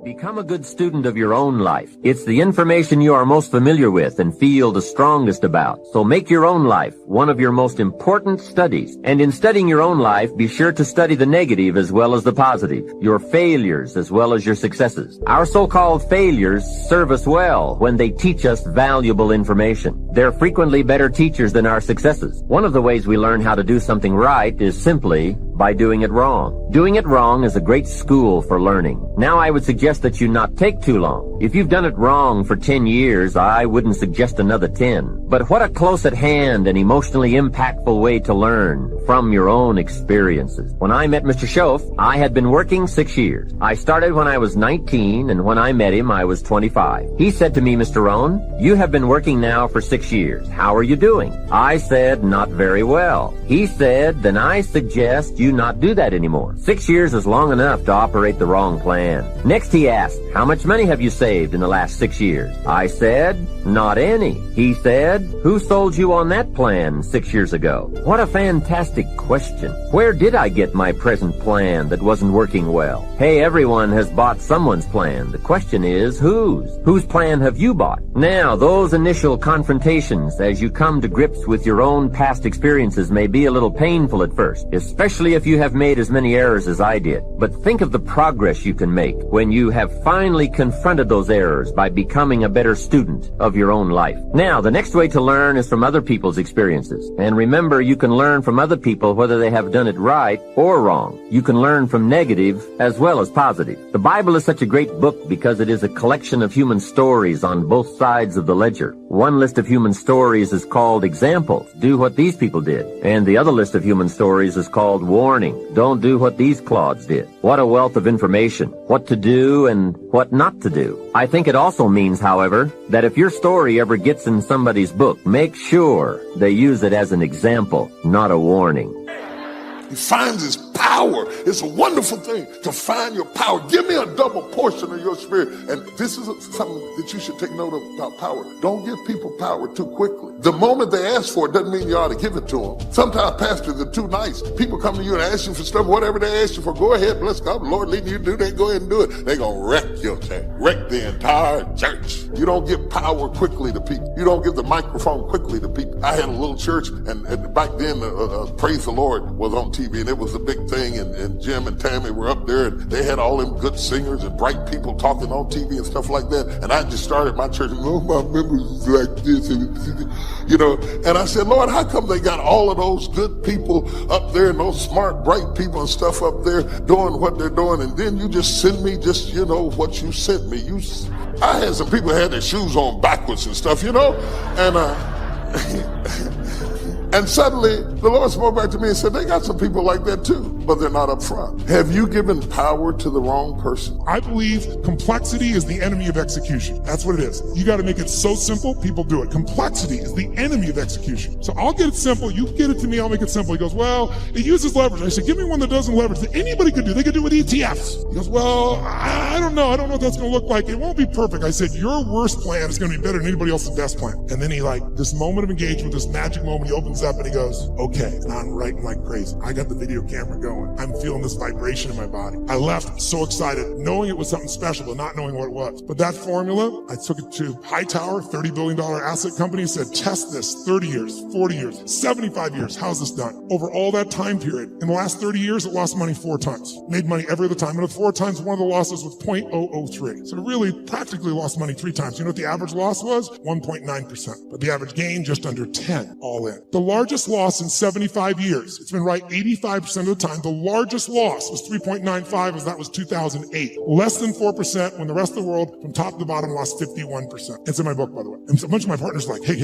Become a good student of your own life. It's the information you are most familiar with and feel the strongest about. So make your own life one of your most important studies. And in studying your own life, be sure to study the negative as well as the positive, your failures as well as your successes. Our so-called failures serve us well when they teach us valuable information. They're frequently better teachers than our successes. One of the ways we learn how to do something right is simply by doing it wrong. Doing it wrong is a great school for learning. Now I would suggest that you not take too long. If you've done it wrong for 10 years, I wouldn't suggest another 10. But what a close at hand and emotionally impactful way to learn from your own experiences. When I met Mr. Schoaf, I had been working 6 years. I started when I was 19, and when I met him, I was 25. He said to me, Mr. Rohn, you have been working now for 6 years. How are you doing? I said, not very well. He said, then I suggest you not do that anymore. 6 years is long enough to operate the wrong plan. Next he asked, how much money have you saved in the last 6 years? I said, not any. He said, who sold you on that plan 6 years ago? What a fantastic question. Where did I get my present plan that wasn't working well? Hey, everyone has bought someone's plan. The question is, whose? Whose plan have you bought? Now, those initial confrontations as you come to grips with your own past experiences may be a little painful at first, especially if you have made as many errors as I did. But think of the progress you can make when you have finally confronted those errors by becoming a better student of your own life. Now, the next way to learn is from other people's experiences. And remember, you can learn from other people whether they have done it right or wrong. You can learn from negative as well as positive. The Bible is such a great book because it is a collection of human stories on both sides of the ledger. One list of human stories is called examples. Do what these people did. And the other list of human stories is called warning. Don't do what these clods did. What a wealth of information. What to do and what not to do. I think it also means, however, that if your story ever gets in somebody's book, make sure they use it as an example, not a warning. He finds his power. It's a wonderful thing to find your power. Give me a double portion of your spirit. And this is something that you should take note of about power. Don't give people power too quickly. The moment they ask for it doesn't mean you ought to give it to them. Sometimes pastors are too nice. People come to you and ask you for stuff, whatever they ask you for, go ahead, bless God, the Lord leading you to do that, go ahead and do it. They're going to wreck your thing, wreck the entire church. You don't give power quickly to people. You don't give the microphone quickly to people. I had a little church, and back then, Praise the Lord was on TV, and it was a big thing, and Jim and Tammy were up there, and they had all them good singers and bright people talking on TV and stuff like that, and I just started my church, and my members was like this, you know, and I said, Lord, how come they got all of those good people up there and those smart, bright people and stuff up there doing what they're doing, and then you just send me just, you know, what you sent me. I had some people had their shoes on backwards and stuff, you know, and and suddenly the Lord spoke back to me and said, they got some people like that too, but they're not up front. Have you given power to the wrong person? I believe complexity is the enemy of execution. That's what it is. You got to make it so simple, people do it. Complexity is the enemy of execution. So I'll get it simple. You get it to me, I'll make it simple. He goes, well, it uses leverage. I said, give me one that doesn't leverage that anybody could do. They could do it with ETFs. He goes, well, I don't know. I don't know what that's going to look like. It won't be perfect. I said, your worst plan is going to be better than anybody else's best plan. And then he this moment of engagement, this magic moment, he opens up and he goes, okay. And I'm writing like crazy. I got the video camera going. I'm feeling this vibration in my body. I left so excited, knowing it was something special, but not knowing what it was. But that formula, I took it to Hightower, $30 billion asset company, said, test this 30 years, 40 years, 75 years. How's this done? Over all that time period, in the last 30 years, it lost money 4 times. Made money every other time. And the 4 times, one of the losses was 0.003. So it really practically lost money 3 times. You know what the average loss was? 1.9%. But the average gain, just under 10 all in. The largest loss in 75 years. It's been right 85% of the time. The largest loss was 3.95, as that was 2008. Less than 4% when the rest of the world, from top to bottom, lost 51%. It's in my book, by the way. And so a bunch of my partners are like, hey,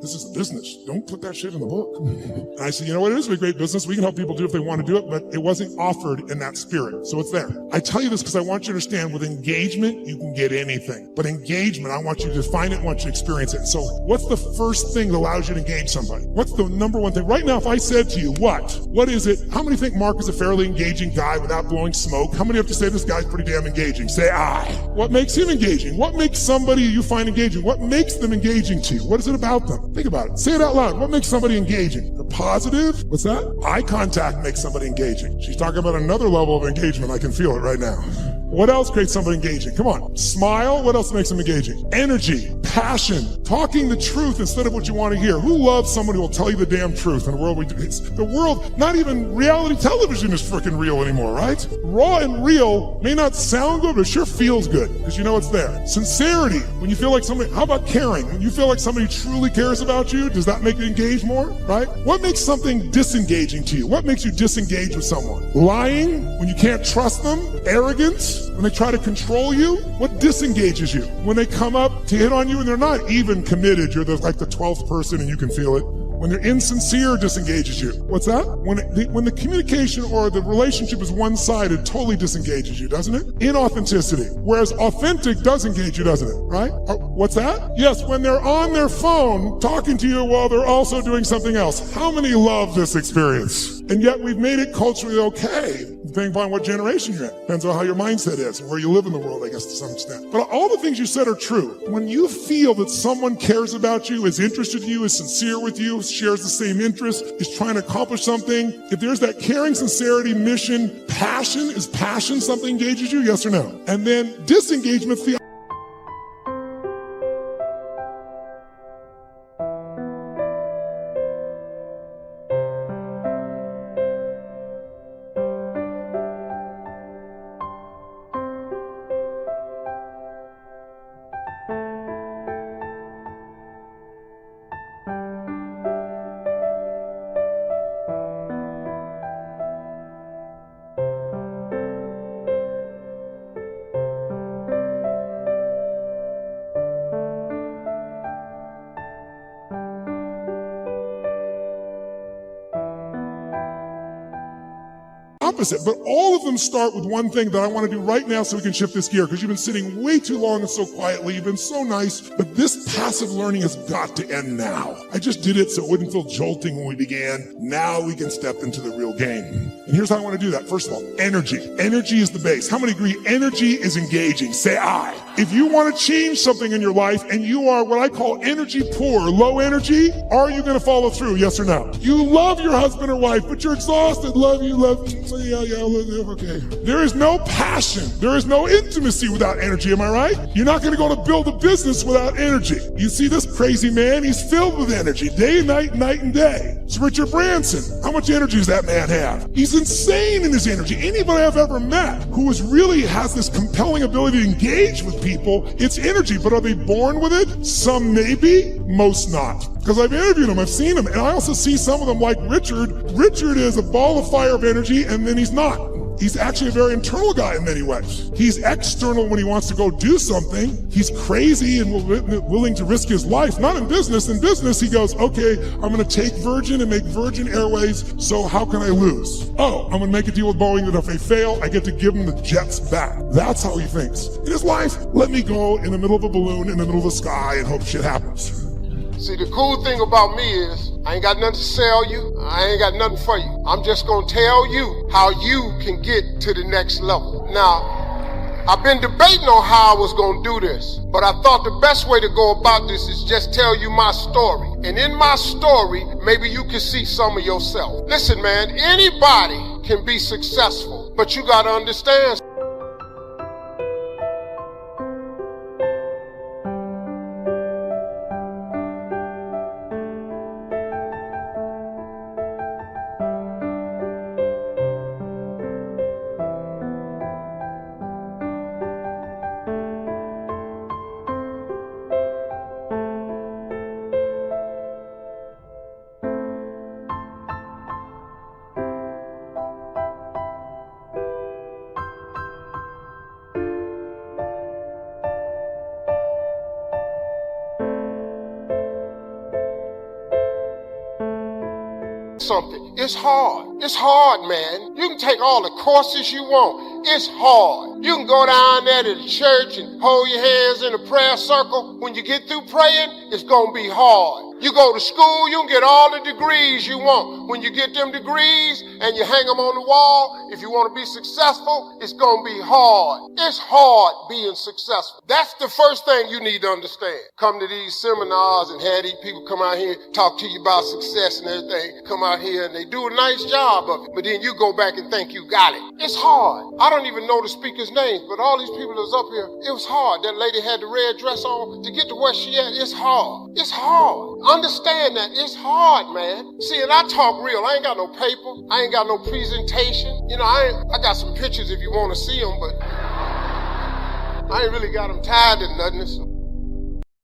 this is a business. Don't put that shit in the book. And I said, you know what? It is a great business. We can help people do it if they want to do it, but it wasn't offered in that spirit. So it's there. I tell you this because I want you to understand with engagement, you can get anything. But engagement, I want you to define it, I want you to experience it. So what's the first thing that allows you to engage somebody? What's the number one thing? Right now, if I said to you, what is it? How many think Mark is a fairly engaging guy without blowing smoke? How many have to say this guy's pretty damn engaging? Say I. What makes him engaging? What makes somebody you find engaging? What makes them engaging to you? What is it about them? Think about it. Say it out loud. What makes somebody engaging? They're positive? What's that? Eye contact makes somebody engaging. She's talking about another level of engagement. I can feel it right now. What else creates somebody engaging? Come on. Smile. What else makes them engaging? Energy, passion, talking the truth instead of what you want to hear. Who loves someone who will tell you the damn truth in a world we do? The world, not even reality television is freaking real anymore, right? Raw and real may not sound good, but it sure feels good because you know it's there. Sincerity. When you feel like somebody, how about caring? When you feel like somebody truly cares about you, does that make you engage more, right? What makes something disengaging to you? What makes you disengage with someone? Lying, when you can't trust them. Arrogance, when they try to control you. What disengages you? When they come up to hit on you and they're not even committed, you're like the 12th person and you can feel it. When they're insincere, disengages you. What's that? When the communication or the relationship is one-sided, totally disengages you, doesn't it? Inauthenticity. Whereas authentic does engage you, doesn't it? Right? What's that? Yes, when they're on their phone talking to you while they're also doing something else. How many love this experience? And yet we've made it culturally okay, depending upon what generation you're in. Depends on how your mindset is and where you live in the world, I guess, to some extent. But all the things you said are true. When you feel that someone cares about you, is interested in you, is sincere with you, shares the same interest, is trying to accomplish something, if there's that caring, sincerity, mission, passion, is passion something engages you? Yes or no? And then disengagement, opposite, but all of them start with one thing that I want to do right now so we can shift this gear, because you've been sitting way too long and so quietly. You've been so nice, but this passive learning has got to end now. I just did it so it wouldn't feel jolting when we began. Now we can step into the real game. And here's how I want to do that. First of all, energy. Energy is the base. How many agree energy is engaging? Say I. If you want to change something in your life and you are what I call energy poor, low energy, are you going to follow through? Yes or no? You love your husband or wife, but you're exhausted. Love you. Yeah, okay. There is no passion. There is no intimacy without energy. Am I right? You're not going to go to build a business without energy. You see this crazy man? He's filled with energy day and night, night and day. It's Richard Branson. How much energy does that man have? He's insane in his energy. Anybody I've ever met who really has this compelling ability to engage with people, it's energy. But are they born with it? Some maybe, most not. Because I've interviewed them, I've seen them, and I also see some of them like Richard. Richard is a ball of fire of energy, and then he's not. He's actually a very internal guy in many ways. He's external when he wants to go do something. He's crazy and willing to risk his life. Not in business. In business, he goes, okay, I'm going to take Virgin and make Virgin Airways, so how can I lose? Oh, I'm going to make a deal with Boeing that if they fail, I get to give them the jets back. That's how he thinks. In his life, let me go in the middle of a balloon in the middle of the sky and hope shit happens. See, the cool thing about me is I ain't got nothing to sell you. I ain't got nothing for you. I'm just going to tell you how you can get to the next level. Now, I've been debating on how I was going to do this, but I thought the best way to go about this is just tell you my story. And in my story, maybe you can see some of yourself. Listen, man, anybody can be successful, but you got to understand. Something. It's hard. It's hard, man. You can take all the courses you want. It's hard. You can go down there to the church and hold your hands in a prayer circle. When you get through praying, it's going to be hard. You go to school, you can get all the degrees you want. When you get them degrees and you hang them on the wall, if you want to be successful, it's going to be hard. It's hard being successful. That's the first thing you need to understand. Come to these seminars and have these people come out here, talk to you about success and everything. Come out here and they do a nice job of it. But then you go back and think you got it. It's hard. I don't even know the speakers' names, but all these people that's up here, it was hard. That lady had the red dress on. To get to where she at, it's hard. It's hard. Understand that. It's hard, man. See, and I talk real. I ain't got no paper. I ain't got no presentation. You know, I got some pictures if you want to see them, but I ain't really got them tied to nothing.